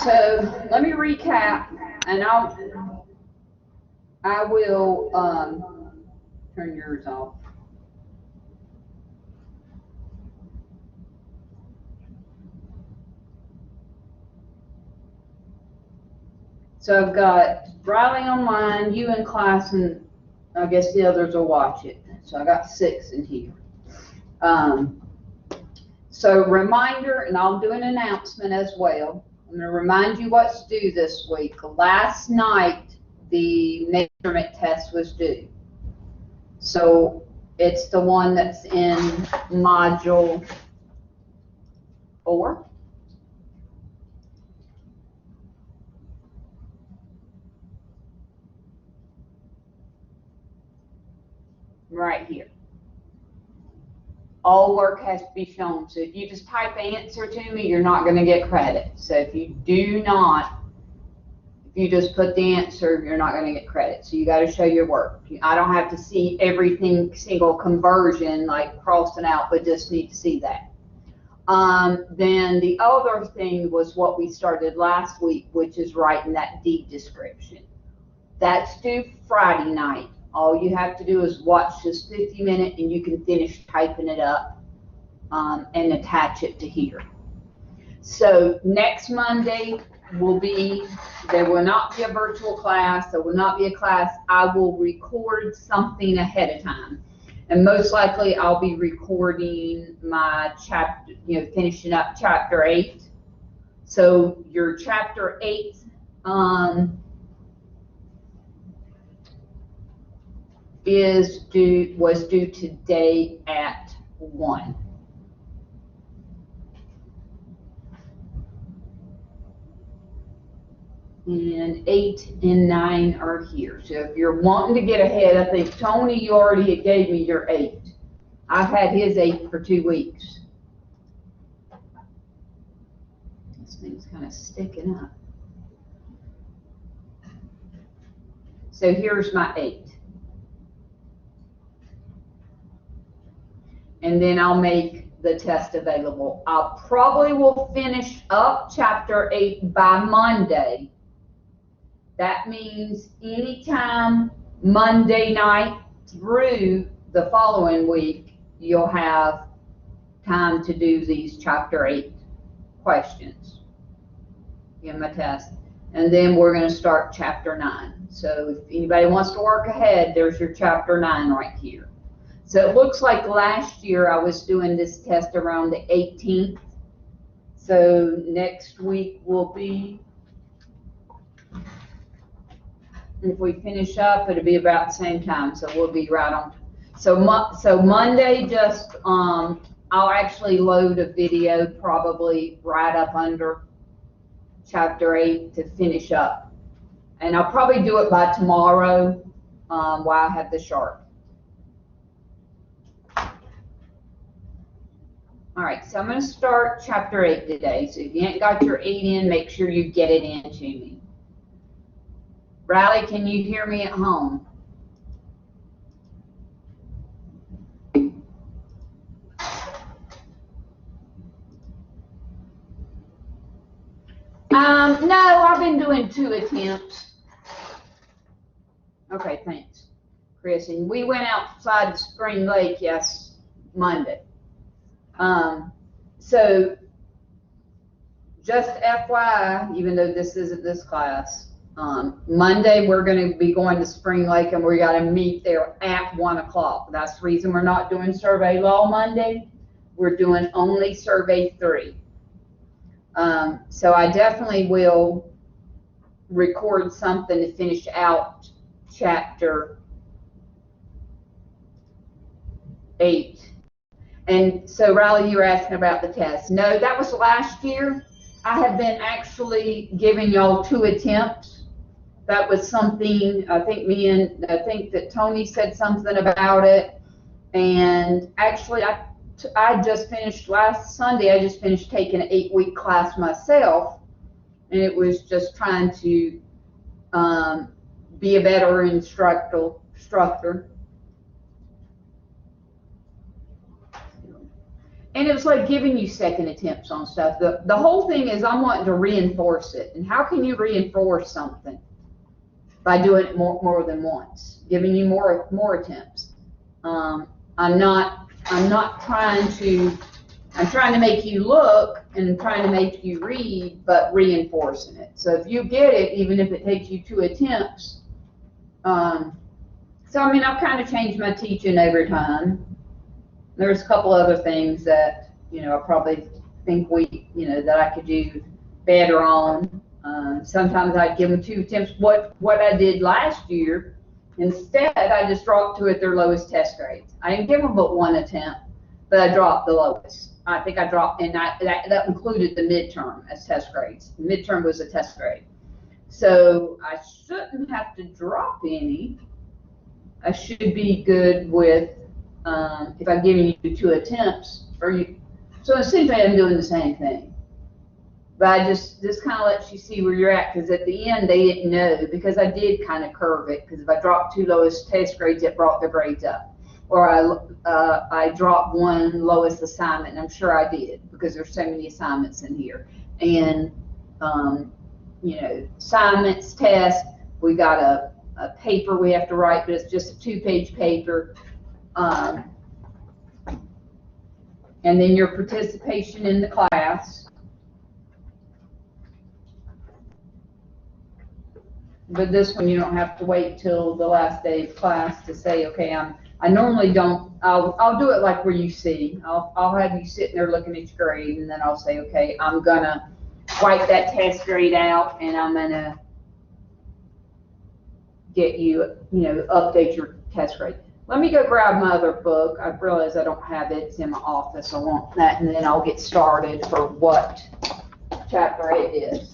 so let me recap, and I will turn yours off. So I've got Riley online, you in class, and I guess the others will watch it. So I got 6 in here. So reminder, and I'll do an announcement as well. I'm going to remind you what's due this week. Last night, the measurement test was due. So it's the one that's in module 4. Right here. All work has to be shown. So if you just type answer to me, you're not going to get credit. So if you just put the answer, you're not going to get credit. So you got to show your work. I don't have to see everything, single conversion, like crossing out, but just need to see that. Then the other thing was what we started last week, which is writing that deed description. That's due Friday night. All you have to do is watch this 50-minute and you can finish typing it up and attach it to here. So next Monday there will not be a virtual class, there will not be a class. I will record something ahead of time. And most likely I'll be recording my chapter, finishing up chapter 8. So your chapter 8, was due today at 1. And 8 and 9 are here. So if you're wanting to get ahead, I think Tony, you already gave me your 8. I've had his 8 for 2 weeks. This thing's kind of sticking up. So here's my 8. And then I'll make the test available. I probably will finish up chapter 8 by Monday. That means anytime Monday night through the following week, you'll have time to do these chapter 8 questions in my test. And then we're going to start chapter 9. So if anybody wants to work ahead, there's your chapter 9 right here. So it looks like last year I was doing this test around the 18th. So next week will be, if we finish up, it'll be about the same time. So we'll be right on. So Monday, just I'll actually load a video probably right up under chapter 8 to finish up. And I'll probably do it by tomorrow while I have the sharp. All right, so I'm going to start chapter 8 today. So if you ain't got your 8 in, make sure you get it in to me. Riley, can you hear me at home? No, I've been doing 2 attempts. Okay, thanks, Chris. And we went outside to Spring Lake Monday. So just FYI, even though this isn't this class, Monday we're going to be going to Spring Lake and we got to meet there at 1 o'clock. That's the reason we're not doing survey law Monday. We're doing only survey 3. So I definitely will record something to finish out chapter 8. And so, Riley, you were asking about the test. No, that was last year. I have been actually giving y'all 2 attempts. That was something, I think that Tony said something about it. And actually, I just finished last Sunday, I just finished taking an 8-week class myself. And it was just trying to be a better instructor. And it's like giving you second attempts on stuff. The whole thing is I'm wanting to reinforce it. And how can you reinforce something? By doing it more than once, giving you more attempts. I'm not trying to, I'm trying to make you look and trying to make you read, but reinforcing it. So if you get it, even if it takes you 2 attempts, so I mean, I've kind of changed my teaching over time. There's a couple other things that, you know, I probably think that I could do better on. Sometimes I'd give them 2 attempts. What I did last year, instead, I just dropped 2 at their lowest test grades. I didn't give them but 1 attempt, but I dropped the lowest. I think I dropped, and that included the midterm as test grades. The midterm was a test grade. So I shouldn't have to drop any. I should be good with, if I'm giving you 2 attempts, or you, so essentially I'm doing the same thing. But I just kind of lets you see where you're at, because at the end they didn't know, because I did kind of curve it, because if I dropped 2 lowest test grades, it brought their grades up. Or I dropped 1 lowest assignment, and I'm sure I did, because there's so many assignments in here. And, assignments, tests, we got a paper we have to write, but it's just a 2-page paper. And then your participation in the class. But this one, you don't have to wait till the last day of class to say, okay, I normally don't, I'll do it like where you see. I'll have you sitting there looking at your grade, and then I'll say, okay, I'm gonna wipe that test grade out, and I'm gonna get you, update your test grade. Let me go grab my other book. I realize I don't have it. It's in my office. I want that, and then I'll get started for what chapter it is.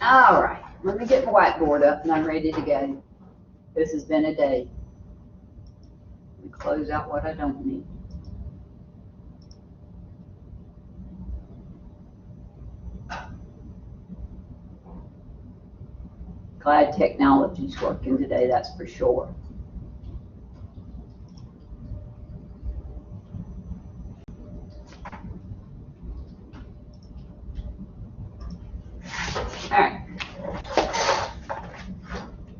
All right, let me get my whiteboard up and I'm ready to go. This has been a day. Let me close out what I don't need. Glad technology's working today, that's for sure. All right.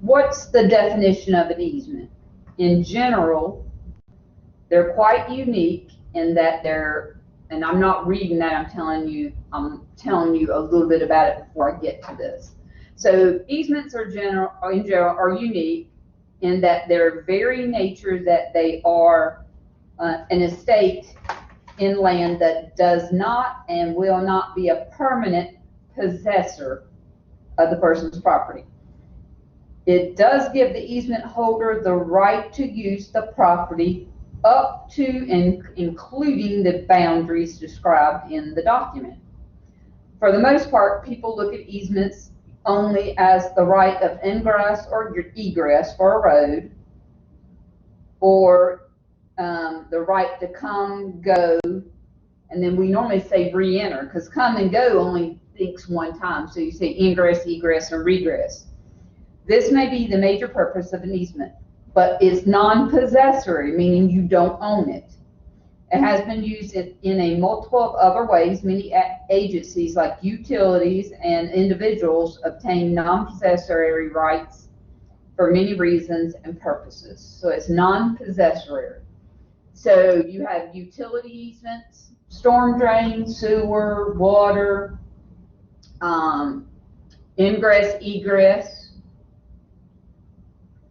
What's the definition of an easement? In general, they're quite unique in that they're, and I'm not reading that, I'm telling you a little bit about it before I get to this. So easements are in general are unique in that their very nature that they are an estate in land that does not and will not be a permanent possessor of the person's property. It does give the easement holder the right to use the property up to and including the boundaries described in the document. For the most part, people look at easements only as the right of ingress or egress for a road, or the right to come, go, and then we normally say re-enter, because come and go only thinks one time, so you say ingress, egress, or regress. This may be the major purpose of an easement, but it's non-possessory, meaning you don't own it. It has been used in a multiple of other ways. Many agencies like utilities and individuals obtain non-possessory rights for many reasons and purposes. So it's non-possessory. So you have utility easements, storm drain, sewer, water, ingress, egress,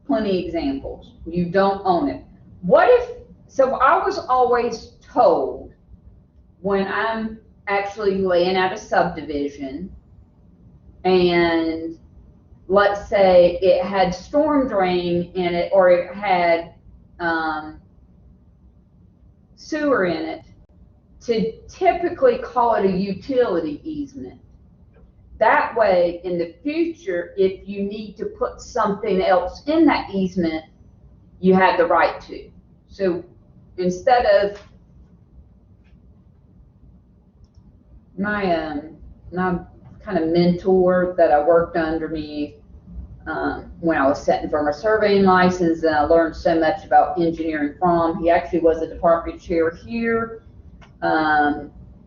plenty examples. You don't own it. What if, so I was always told when I'm actually laying out a subdivision and let's say it had storm drain in it or it had sewer in it, to typically call it a utility easement. That way, in the future, if you need to put something else in that easement, you have the right to. So instead of my kind of mentor that I worked under me when I was setting for my surveying license, and I learned so much about engineering from. He actually was a department chair here,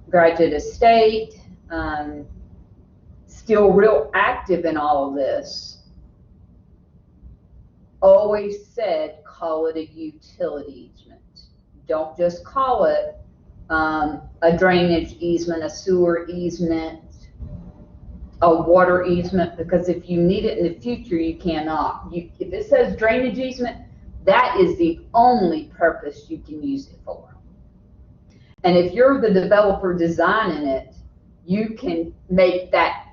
graduate of state, still real active in all of this. Always said, call it a utility easement. Don't just call it a drainage easement, a sewer easement, a water easement, because if you need it in the future, you cannot. If it says drainage easement, that is the only purpose you can use it for. And if you're the developer designing it, you can make that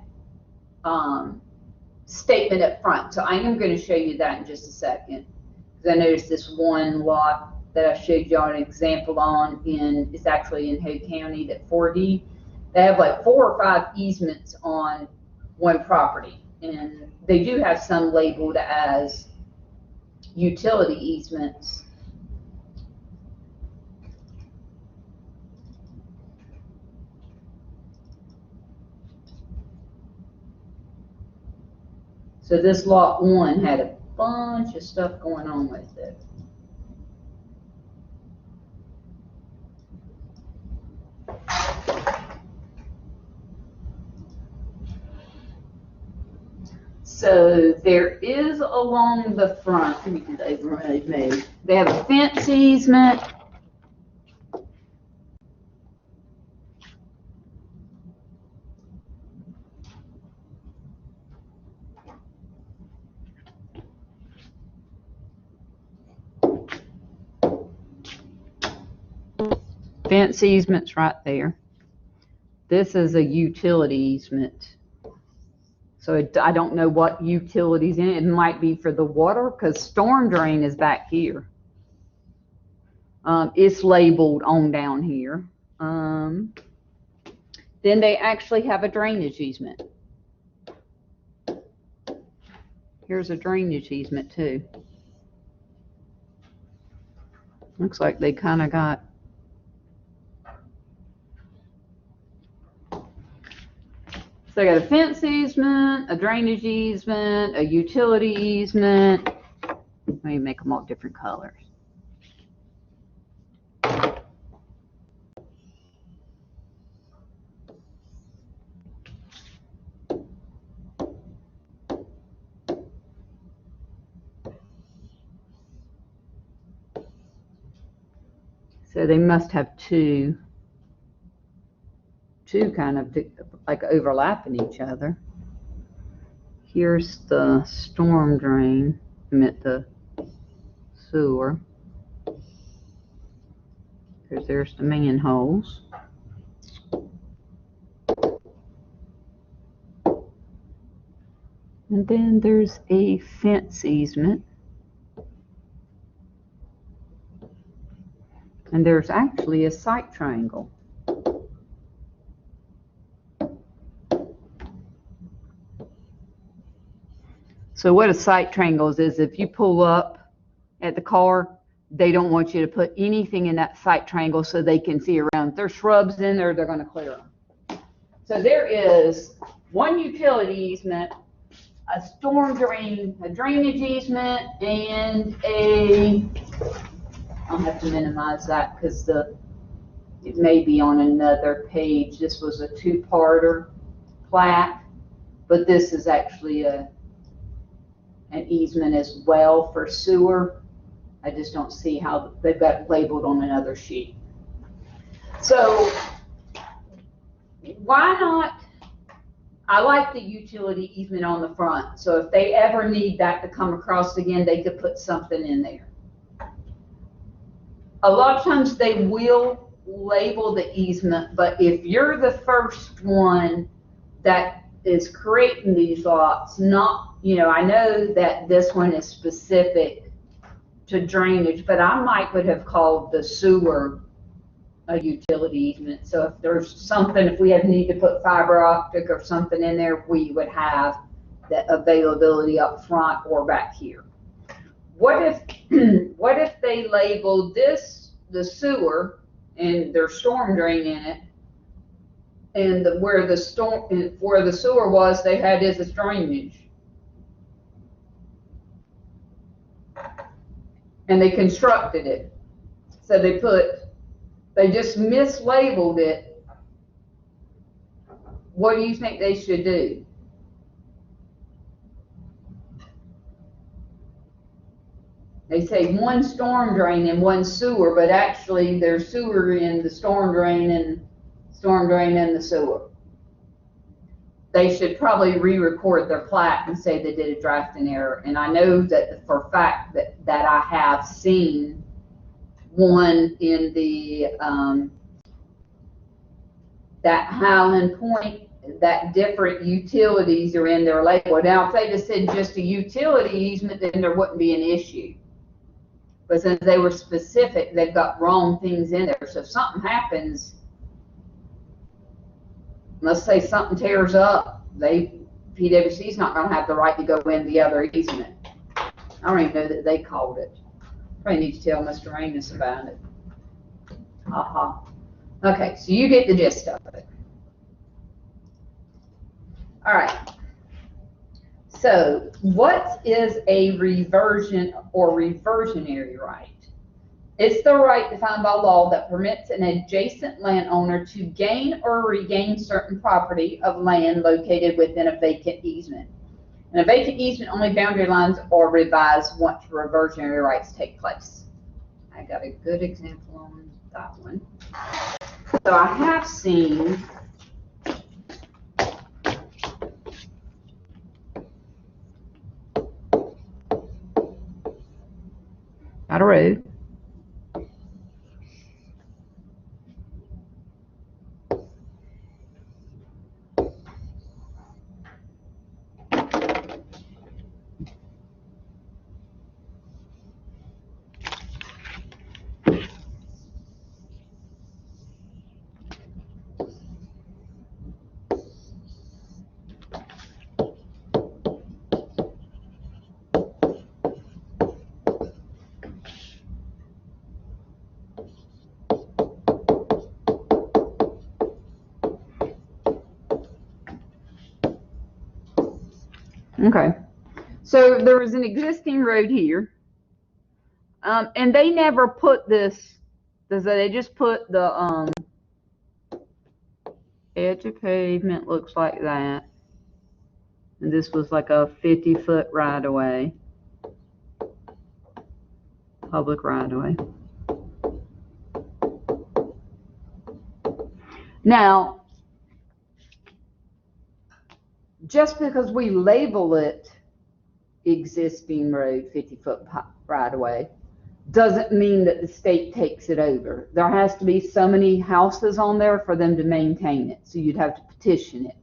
statement up front. So I am going to show you that in just a second, because I noticed this one lot that I showed y'all an example on it's actually in Hood County, that 4D. They have like 4 or 5 easements on one property, and they do have some labeled as utility easements. So this lot 1 had a bunch of stuff going on with it. So there is along the front, let me do the overlay made. They have a fence easement. Fence easement's right there. This is a utility easement. So I don't know what utilities in it. It might be for the water, because storm drain is back here. It's labeled on down here. Then they actually have a drainage easement. Here's a drainage easement too. Looks like they kind of got, so they got a fence easement, a drainage easement, a utility easement. Let me make them all different colors. So they must have two kind of like overlapping each other. Here's the storm drain, the sewer. There's the manholes. And then there's a fence easement. And there's actually a site triangle. So what a site triangle is if you pull up at the car, they don't want you to put anything in that site triangle so they can see around. If there's shrubs in there, they're going to clear them. So there is one utility easement, a storm drain, a drainage easement, and I'll have to minimize that because it may be on another page. This was a two-parter plat, but this is actually an easement as well for sewer. I just don't see how they've got labeled on another sheet. So why not? I like the utility easement on the front. So if they ever need that to come across again, they could put something in there. A lot of times they will label the easement, but if you're the first one that is creating these lots, I know that this one is specific to drainage, but I would have called the sewer a utility easement. So if there's something, if we had need to put fiber optic or something in there, we would have that availability up front or back here. What if they labeled this the sewer and their storm drain in it, and where the sewer was, they had as a drainage, and they constructed it. So they just mislabeled it. What do you think they should do? They say one storm drain and one sewer, but actually there's sewer in the storm drain and in the sewer. They should probably re-record their plat and say they did a drafting error. And I know that for a fact that I have seen one in the that Highland Point, that different utilities are in their label. Now, if they just said just a utility easement, then there wouldn't be an issue. But since they were specific, they've got wrong things in there. So if something happens, let's say something tears up, PWC's not going to have the right to go in the other easement. I don't even know that they called it. Probably need to tell Mr. Amos about it. Okay, so you get the gist of it. All right. So what is a reversion or reversionary right? It's the right defined by law that permits an adjacent landowner to gain or regain certain property of land located within a vacant easement. In a vacant easement, only boundary lines are revised once reversionary rights take place. I got a good example on that one. So I have seen got a road. Okay. So there was an existing road here. And they never put this, they just put the edge of pavement looks like that. And this was like a 50-foot right-of-way, public right-of-way. Now, just because we label it existing road, 50-foot right-of-way, doesn't mean that the state takes it over. There has to be so many houses on there for them to maintain it, so you'd have to petition it.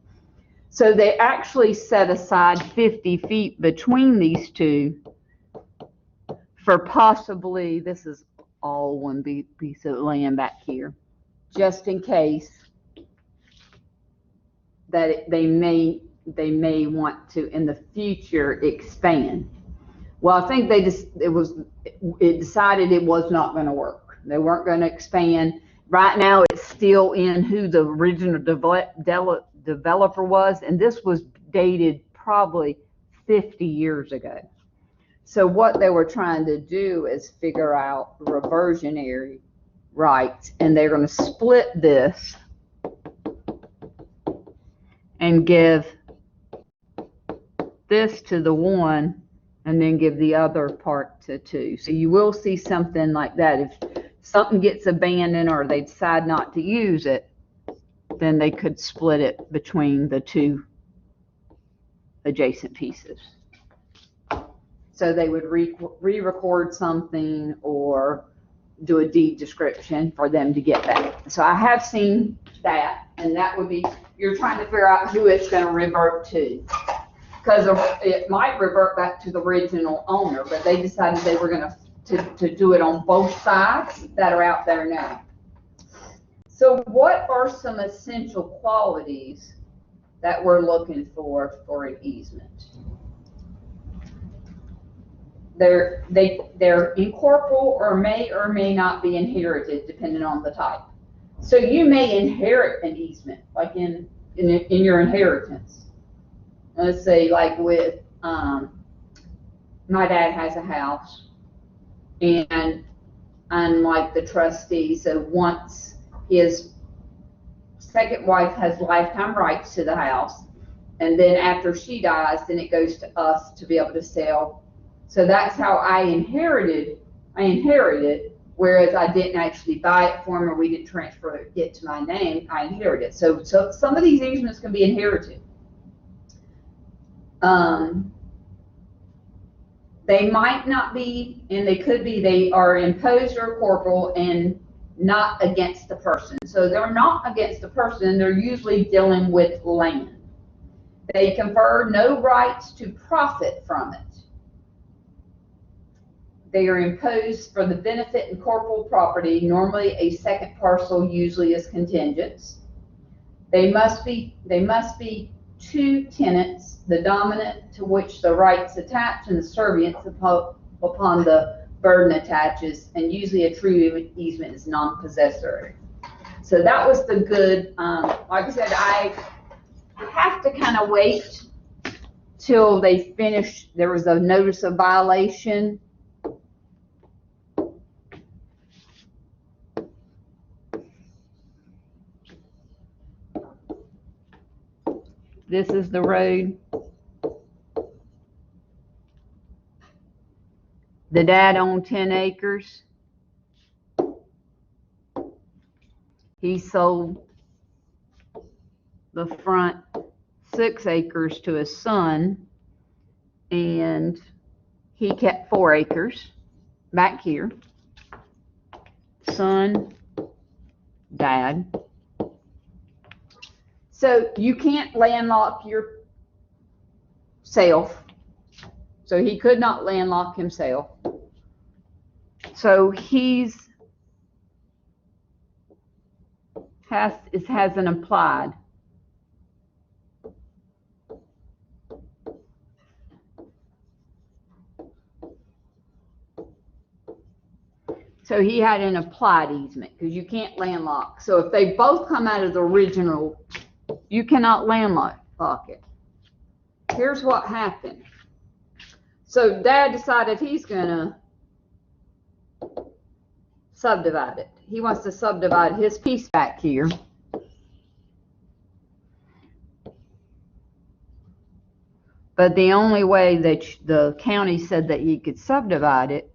So they actually set aside 50 feet between these two for possibly, this is all one piece of land back here, just in case that they may want to in the future expand. Well, I think it decided it was not going to work. They weren't going to expand. Right now, it's still in who the original developer was, and this was dated probably 50 years ago. So what they were trying to do is figure out reversionary rights, and they're going to split this and give this to the one and then give the other part to two. So you will see something like that. If something gets abandoned or they decide not to use it, then they could split it between the two adjacent pieces. So they would re-record something or do a deed description for them to get that. So I have seen that, and that would be, you're trying to figure out who it's going to revert to. Because it might revert back to the original owner, but they decided they were going to do it on both sides that are out there now. So what are some essential qualities that we're looking for an easement? They're incorporeal or may not be inherited depending on the type. So you may inherit an easement, like in your inheritance. Let's say like with, my dad has a house and I'm like the trustee. So once his second wife has lifetime rights to the house, and then after she dies, then it goes to us to be able to sell. So that's how I inherited, whereas I didn't actually buy it for him or we didn't transfer it to my name, I inherited. So some of these easements can be inherited. They might not be, and they could be, they are imposed or corporal and not against the person. So they're not against the person, they're usually dealing with land. They confer no rights to profit from it. They are imposed for the benefit and corporal property. Normally a second parcel usually is contingent. They must be two tenants, the dominant to which the rights attach and the servient upon the burden attaches, and usually a true easement is non-possessory. So that was the good, like I said, I have to kind of wait till they finish. There was a notice of violation. This is the road. The dad owned 10 acres. He sold the front 6 acres to his son, and he kept 4 acres back here. Son, dad. So you can't landlock yourself. So he could not landlock himself. So hasn't applied. So he had an applied easement because you can't landlock. So if they both come out of the original, you cannot landlock it. here's what happened. So Dad decided he's gonna subdivide it. He wants to subdivide his piece back here. But the only way that the county said that he could subdivide it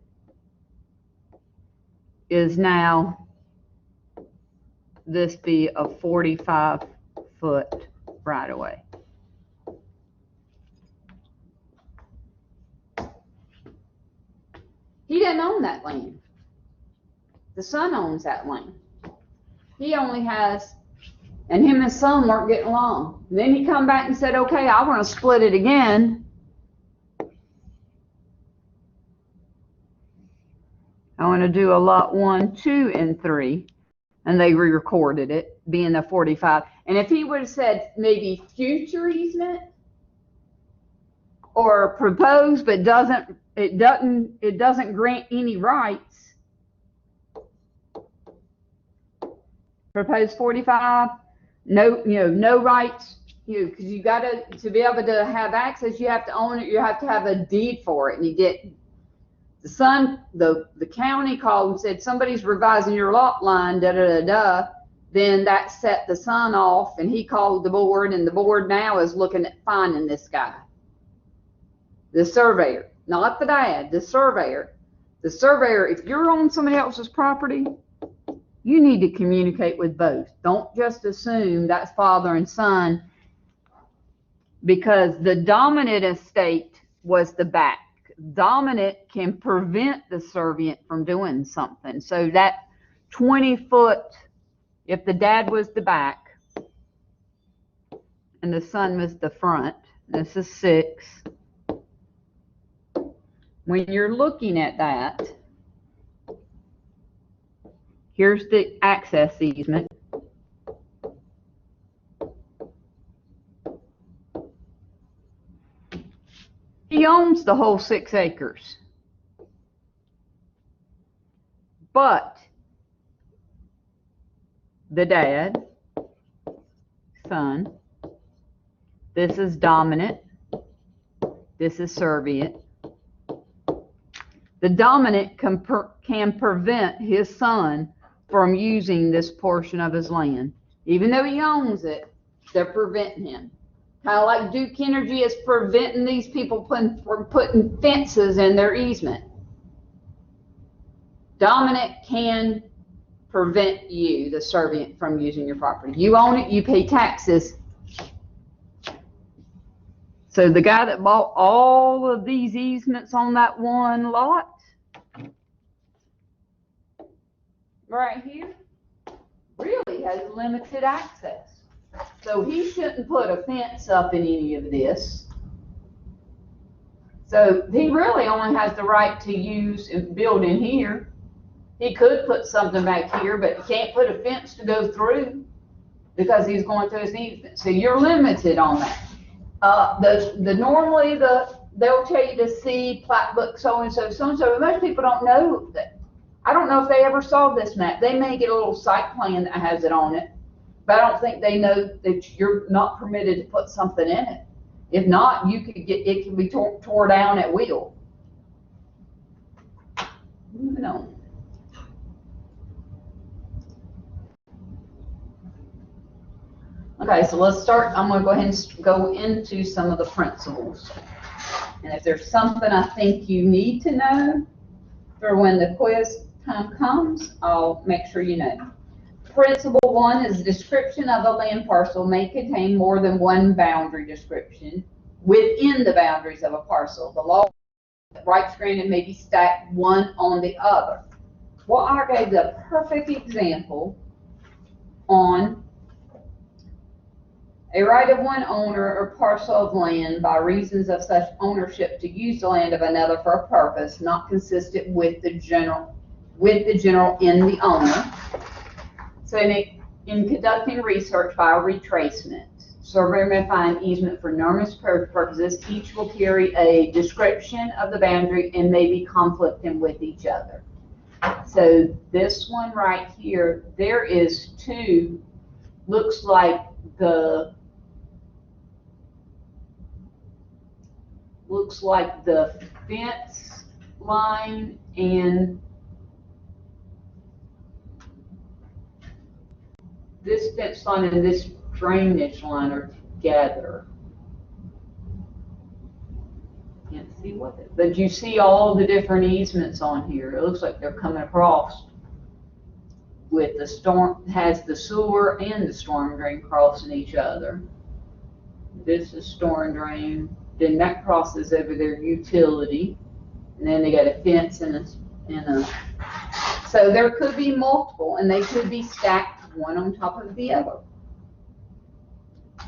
is now this be a 45-foot right of way. He didn't own that land. The son owns that land. He only has, and him and his son weren't getting along. And then he come back and said, okay, I want to split it again. I want to do a lot 1, 2, and 3. And they re-recorded it, being a 45. And if he would have said maybe future easement or proposed, but it doesn't grant any rights. Proposed 45, no rights, because you got to be able to have access, you have to own it, you have to have a deed for it, and you get. The son, the county called and said, somebody's revising your lot line, da-da-da-da. Then that set the son off, and he called the board, and the board now is looking at finding this guy. The surveyor, not the dad, the surveyor. The surveyor, if you're on somebody else's property, you need to communicate with both. Don't just assume that's father and son, because the dominant estate was the back. Dominant can prevent the servient from doing something. So that 20-foot, if the dad was the back and the son was the front, this is 6. When you're looking at that, here's the access easement. He owns the whole 6 acres. But the dad, son, this is dominant, this is servient. The dominant can prevent his son from using this portion of his land. Even though he owns it, they're preventing him. Kind of like Duke Energy is preventing these people from putting fences in their easement. Dominant can prevent you, the servient, from using your property. You own it, you pay taxes. So the guy that bought all of these easements on that one lot, right here, really has limited access. So he shouldn't put a fence up in any of this. So he really only has the right to use and build in here. He could put something back here, but he can't put a fence to go through because he's going through his easement. So you're limited on that. Normally they'll tell you to see plat book so and so, but most people don't know that. I don't know if they ever saw this map. They may get a little site plan that has it on it, but I don't think they know that you're not permitted to put something in it. If not, it can be tore down at will. Moving on. Okay, so let's start. I'm going to go ahead and go into some of the principles. And if there's something I think you need to know for when the quiz time comes, I'll make sure you know. Principle 1 is description of a land parcel may contain more than one boundary description within the boundaries of a parcel. The law rights granted may be stacked one on the other. Well, I gave the perfect example on a right of one owner or parcel of land by reasons of such ownership to use the land of another for a purpose not consistent with the general in the owner. So in conducting research by retracement, surveyor may find easement for numerous purposes. Each will carry a description of the boundary and may be conflicting with each other. So this one right here, there is 2, looks like the looks like the fence line and this fence line and this drainage line are together. Can't see what it, but you see all the different easements on here. It looks like they're coming across with the storm, has the sewer and the storm drain crossing each other. This is storm drain, then that crosses over their utility, and then they got a fence and a, so there could be multiple, and they could be stacked one on top of the other.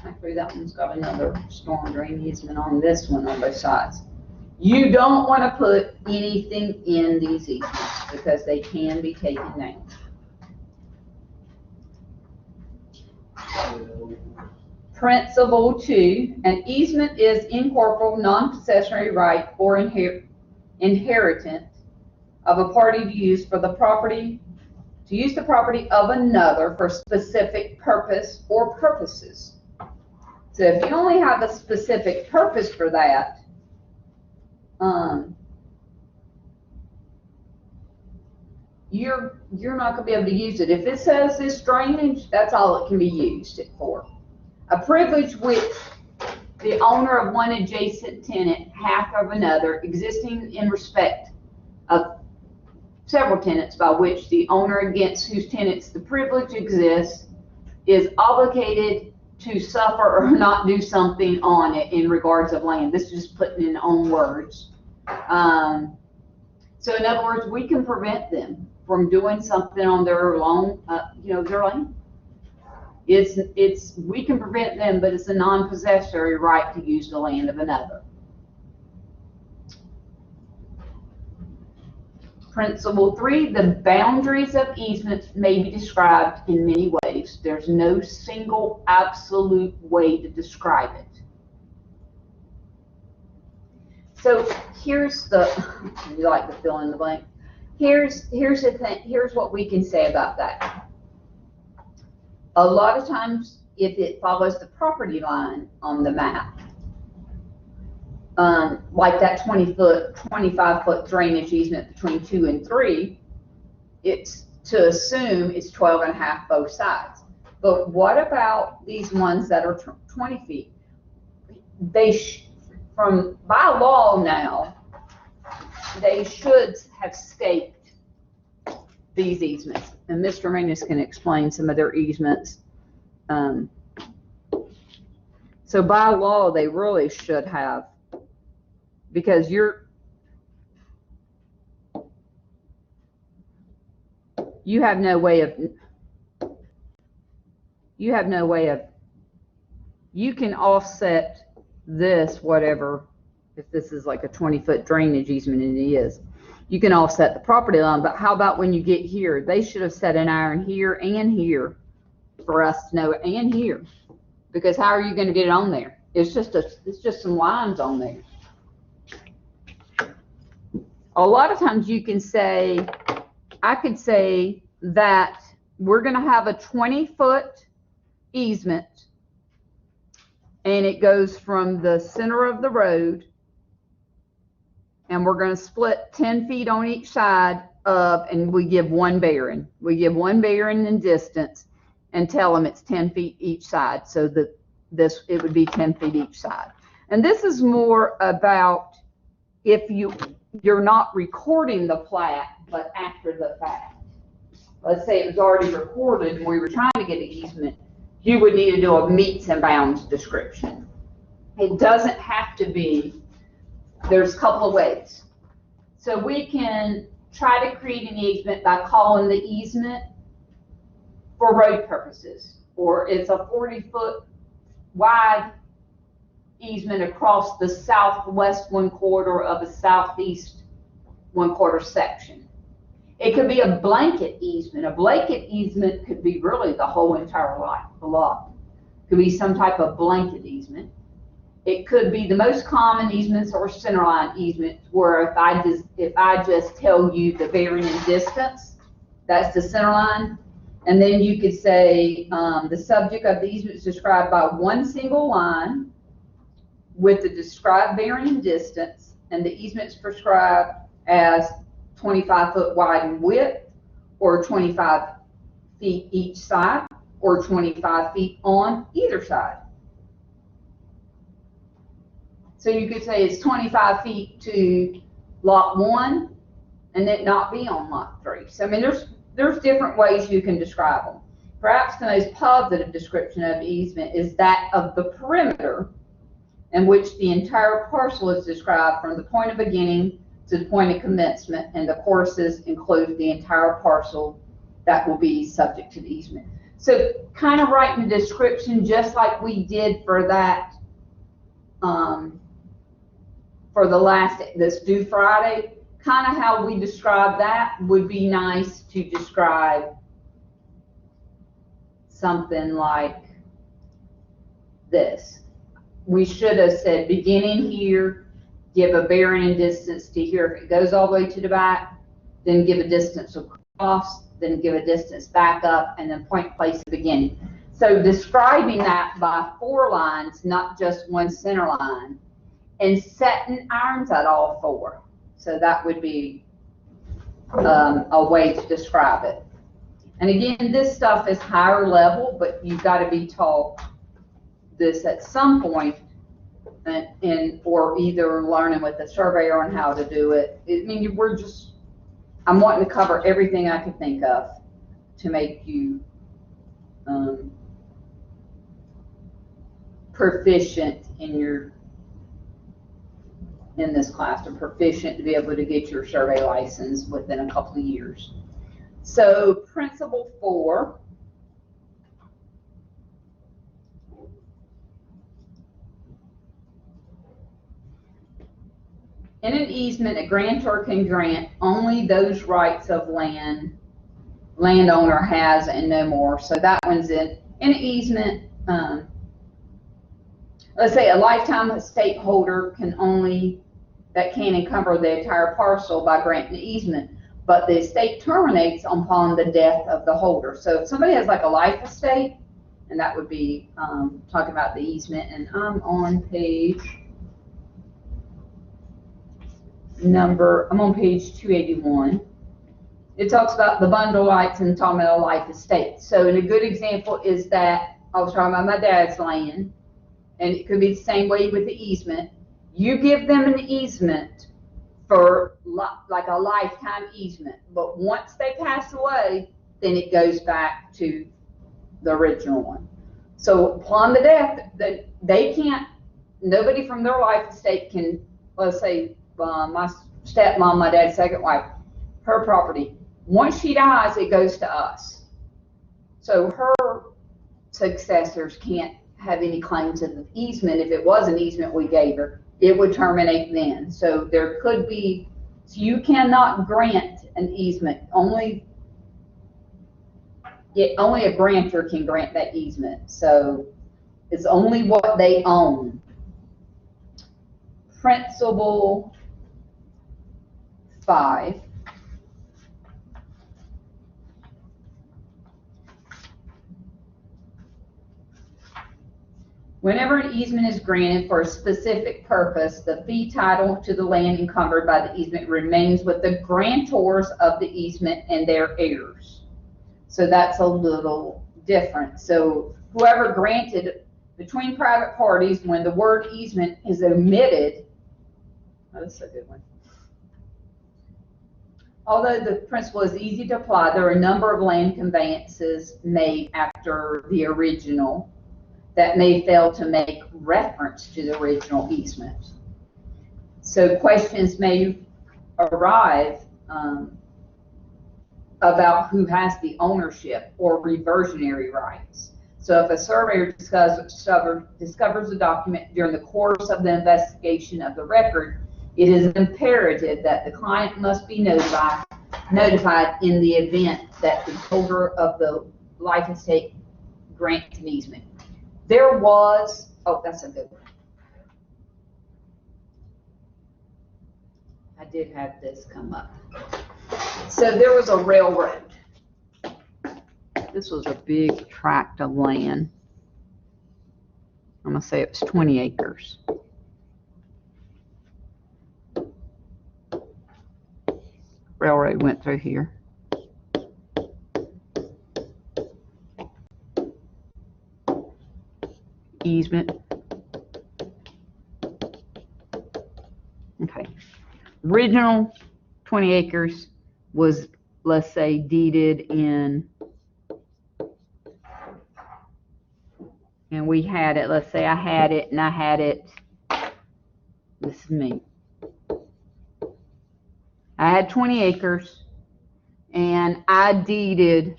Actually, that one's got another storm drain easement on this one on both sides. You don't want to put anything in these easements because they can be taken down. Principle 2, an easement is incorporeal, non-possessory right or inheritance of a party to use the property of another for specific purpose or purposes. So if you only have a specific purpose for that, you're not going to be able to use it. If it says this drainage, that's all it can be used for. A privilege which the owner of one adjacent tenant hath of another, existing in respect of several tenants by which the owner against whose tenants the privilege exists is obligated to suffer or not do something on it in regards of land. This is just putting in own words. So in other words, we can prevent them from doing something on their lawn, their land. We can prevent them, but it's a non-possessory right to use the land of another. Principle 3, the boundaries of easements may be described in many ways. There's no single absolute way to describe it. So here's the, you like to fill in the blank. Here's the thing, here's what we can say about that. A lot of times, if it follows the property line on the map, like that 25-foot drainage easement between 2 and 3, it's to assume it's 12 and a half both sides. But what about these ones that are 20 feet? From by law now, they should have staked these easements. And Mr. Manus can explain some of their easements. So by law, they really should have, because you have no way of, you can offset this, whatever, if this is like a 20-foot drainage easement, and it is, you can offset the property line, but how about when you get here? They should have set an iron here and here for us to know, and here, because how are you going to get it on there? It's just some lines on there. A lot of times you can say, I could say that we're going to have a 20-foot easement, and it goes from the center of the road, and we're going to split 10 feet on each side of, and we give one bearing. We give one bearing in distance and tell them it's 10 feet each side, so that it would be 10 feet each side. And this is more about if you're not recording the plat, but after the fact. Let's say it was already recorded and we were trying to get an easement, you would need to do a meets and bounds description. It doesn't have to be, there's a couple of ways. So we can try to create an easement by calling the easement for road purposes, or it's a 40-foot wide easement across the southwest 1/4 of a southeast 1/4 section. It could be a blanket easement. A blanket easement could be really the whole entire lot. It could be some type of blanket easement. It could be the most common easements or centerline easements, where if I just tell you the bearing and distance, that's the center line. And then you could say the subject of the easement is described by one single line, with the described bearing and distance, and the easements prescribed as 25 foot wide in width, or 25 feet each side, or 25 feet on either side. So you could say it's 25 feet to lot 1 and it not be on lot 3. So I mean, there's different ways you can describe them. Perhaps the most positive description of easement is that of the perimeter, in which the entire parcel is described from the point of beginning to the point of commencement, and the courses include the entire parcel that will be subject to the easement. So kind of writing a description just like we did for that, for the last, this due Friday, kind of how we describe that would be nice to describe something like this. We should have said beginning here, give a bearing and distance to here. If it goes all the way to the back, then give a distance across, then give a distance back up, and then point place of beginning. So describing that by 4 lines, not just one center line, and setting irons at all 4. So that would be a way to describe it. And again, this stuff is higher level, but you've got to be taught this at some point, or either learning with the surveyor on how to do it. I mean, I'm wanting to cover everything I could think of to make you proficient in this class, or proficient to be able to get your survey license within a couple of years. So principle 4. In an easement, a grantor can grant only those rights of landowner has and no more. So that one's in an easement. Let's say a lifetime estate holder that can encumber the entire parcel by granting the easement, but the estate terminates upon the death of the holder. So if somebody has like a life estate, and that would be talking about the easement, and I'm on page 281. It talks about the bundle rights and talking about a life estate. So a good example is that I was talking about my dad's land, and it could be the same way with the easement. You give them an easement for like a lifetime easement, but once they pass away, then it goes back to the original one. So upon the death, they can't, nobody from their life estate can, let's say my stepmom, my dad's second wife, her property, once she dies, it goes to us. So her successors can't have any claim to the easement. If it was an easement we gave her, it would terminate then. So there could be, so you cannot grant an easement. Only a grantor can grant that easement. So it's only what they own. Principle 5. Whenever an easement is granted for a specific purpose, the fee title to the land encumbered by the easement remains with the grantors of the easement and their heirs. So that's a little different. So whoever granted between private parties, when the word easement is omitted, oh, that's a good one. Although the principle is easy to apply, there are a number of land conveyances made after the original that may fail to make reference to the original easement. So questions may arise about who has the ownership or reversionary rights. So if a surveyor discovers a document during the course of the investigation of the record, it is imperative that the client must be notified in the event that the holder of the life estate grants an easement. There was, oh, that's a good one. I did have this come up. So there was a railroad. This was a big tract of land. I'm going to say it was 20 acres. railroad went through here. Easement. Okay. Original 20 acres was, let's say, deeded in, and we had it, let's say I had it, and I had it, this is me. I had 20 acres, and I deeded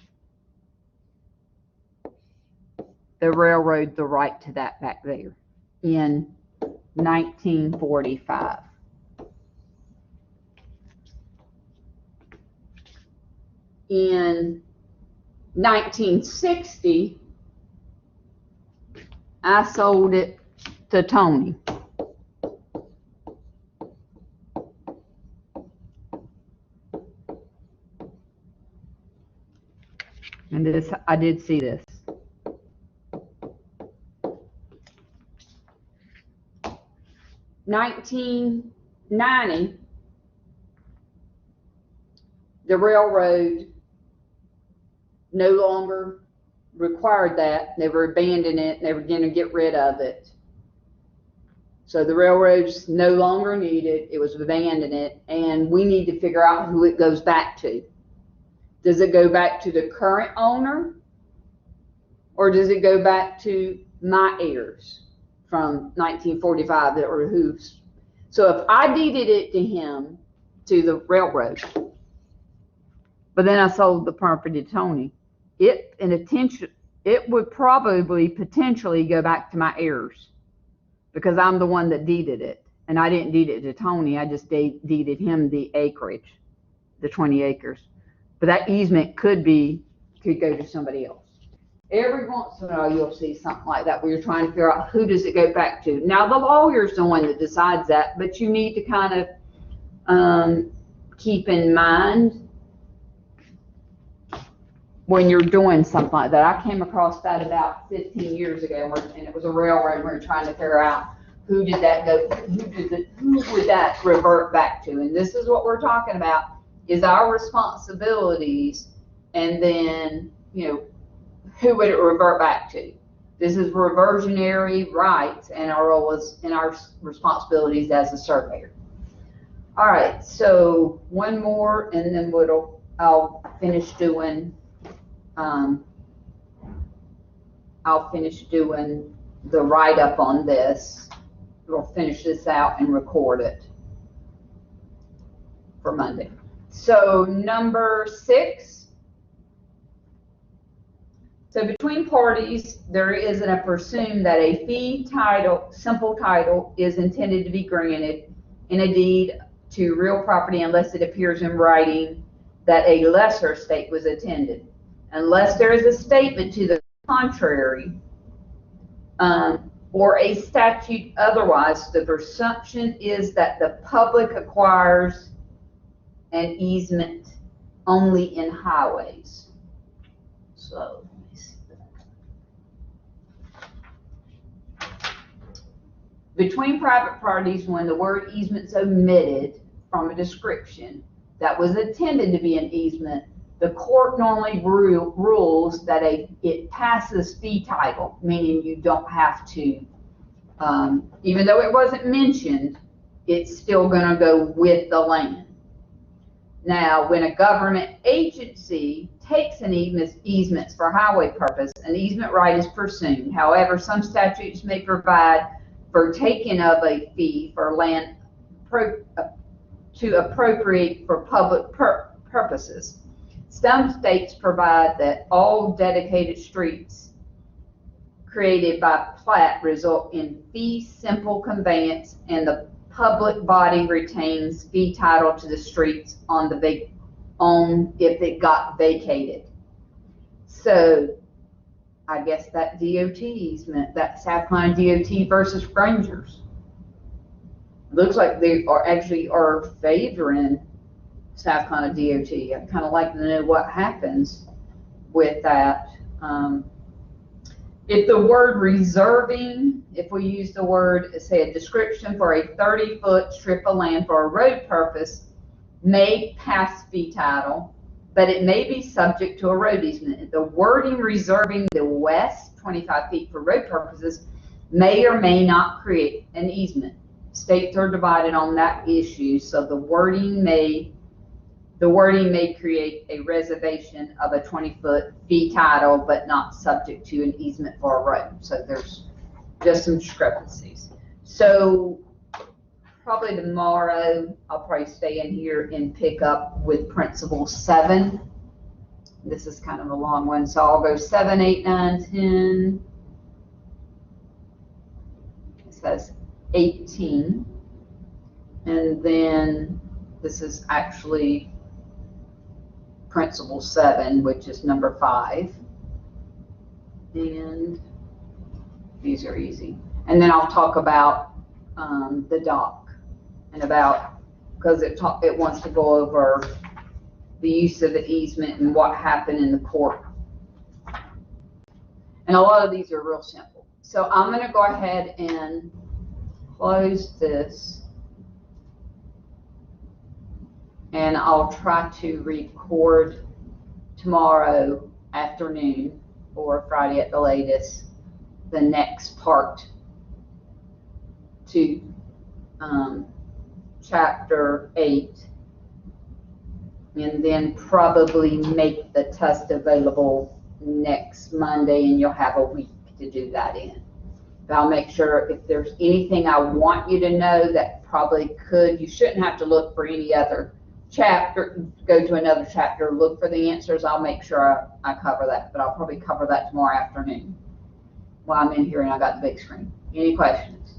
the railroad the right to that back there in 1945. In 1960, I sold it to Tony. And this, I did see this. In 1990, the railroad no longer required that. They were abandoning it. They were going to get rid of it. So the railroad's no longer needed. It was abandoned it, and we need to figure out who it goes back to. Does it go back to the current owner, or does it go back to my heirs from 1945 that were who's? So if I deeded it to him, to the railroad, but then I sold the property to Tony, it would probably potentially go back to my heirs, because I'm the one that deeded it, and I didn't deed it to Tony. I just deeded him the acreage, the 20 acres. But that easement could go to somebody else. Every once in a while, you'll see something like that where you're trying to figure out who does it go back to. Now, the lawyer's the one that decides that, but you need to kind of keep in mind when you're doing something like that. I came across that about 15 years ago, and it was a railroad. We were trying to figure out who would that revert back to. And this is what we're talking about, is our responsibilities, and then, who would it revert back to? This is reversionary rights and our role and our responsibilities as a surveyor. All right, so one more, and then I'll finish doing the write-up on this. We'll finish this out and record it for Monday. So number 6. So between parties, there is a presume that a fee title, simple title, is intended to be granted in a deed to real property unless it appears in writing that a lesser estate was intended. Unless there is a statement to the contrary, or a statute otherwise, the presumption is that the public acquires an easement only in highways. So let me see that. Between private parties, when the word easement is omitted from a description that was intended to be an easement, the court normally rules that it passes fee title, meaning you don't have to, even though it wasn't mentioned, it's still going to go with the land. Now, when a government agency takes an easement for highway purpose, an easement right is presumed. However, some statutes may provide for taking of a fee for land to appropriate for public purposes. Some states provide that all dedicated streets created by plat result in fee simple conveyance, and the public body retains fee title to the streets if it got vacated. So I guess that DOT easement, that South Carolina DOT versus Rangers, looks like they are favoring South Carolina DOT. I'd kind of like to know what happens with that. If the word reserving, if we use the word, say a description for a 30-foot strip of land for a road purpose, may pass fee title, but it may be subject to a road easement. The wording reserving the west 25 feet for road purposes may or may not create an easement. States are divided on that issue, so the wording may create a reservation of a 20-foot fee title, but not subject to an easement for a road. So there's just some discrepancies. So probably tomorrow, I'll probably stay in here and pick up with principle 7. This is kind of a long one, so I'll go 7, 8, 9, 10. It says 18. And then this is actually principle 7, which is number 5. And these are easy. And then I'll talk about the dock and about, because it wants to go over the use of the easement and what happened in the court. And a lot of these are real simple. So I'm going to go ahead and close this. And I'll try to record tomorrow afternoon or Friday at the latest the next part to chapter 8, and then probably make the test available next Monday, and you'll have a week to do that in. But I'll make sure if there's anything I want you to know that probably you shouldn't have to look for any other chapter, go to another chapter, look for the answers. I'll make sure I cover that, but I'll probably cover that tomorrow afternoon while I'm in here and I got the big screen. Any questions?